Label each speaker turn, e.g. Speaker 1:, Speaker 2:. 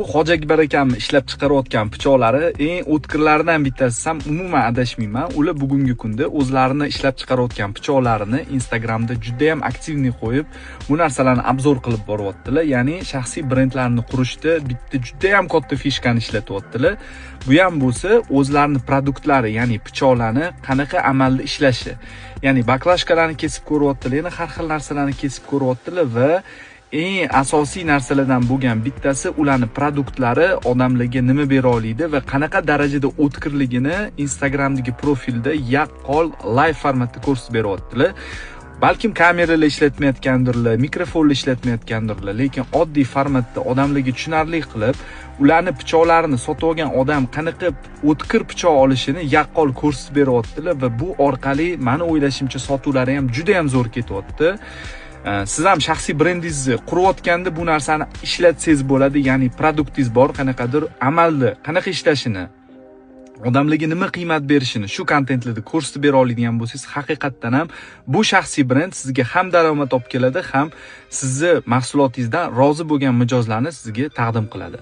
Speaker 1: Xo'ja Akbar akam ishlab chiqarayotgan pichoqlari eng o'tkirlaridan bittasi ham umuman adashmayman. Ular bugungi kunda o'zlarini ishlab chiqarayotgan pichoqlarini Instagramda juda ham aktivni qo'yib, bu narsalarni obzor qilib boryaptilar. Ya'ni shaxsiy brendlarni qurishda bitta juda ham katta fishkani ishlatyaptilar. Bu ham bo'lsa o'zlarining produktlari, ya'ni pichoqlarni qanaqa amalda ishlashi. Ya'ni baklashkalarni kesib ko'ryaptilar, yana har xil narsalarni kesib ko'ryaptilar va eng asosiy narsalardan bo'lgan bittasi ularning produktlari odamlarga nima bera oladi va qanaqa darajada o'tkirligini Instagramdagi profilda yaqqol live formatda ko'rsatib beryaptilar. Balkim kameralar ishlatmayotgandirlar, mikrofonlar ishlatmayotgandirlar, lekin oddiy formatda odamlarga tushunarli qilib, ularning pichoqlarini sotib olgan odam qanaqa o'tkir pichoq olishini yaqqol ko'rsatib beryaptilar va bu orqali meni o'ylashimcha sotuvlari ham juda ham zo'r ketyapti. Siz ham shaxsiy brendingizni qurayotganda bu narsani ishlatsangiz bo'ladi, ya'ni produktingiz bor, qanaqadir amalda qanaqa ishlashini, odamlarga nima qiymat berishini shu kontentlarda ko'rsatib bera oladigan bo'lsangiz, haqiqatdan ham bu shaxsiy brend sizga ham daromad olib keladi, ham sizni mahsulotingizdan rozi bo'lgan mijozlarni sizga taqdim qiladi.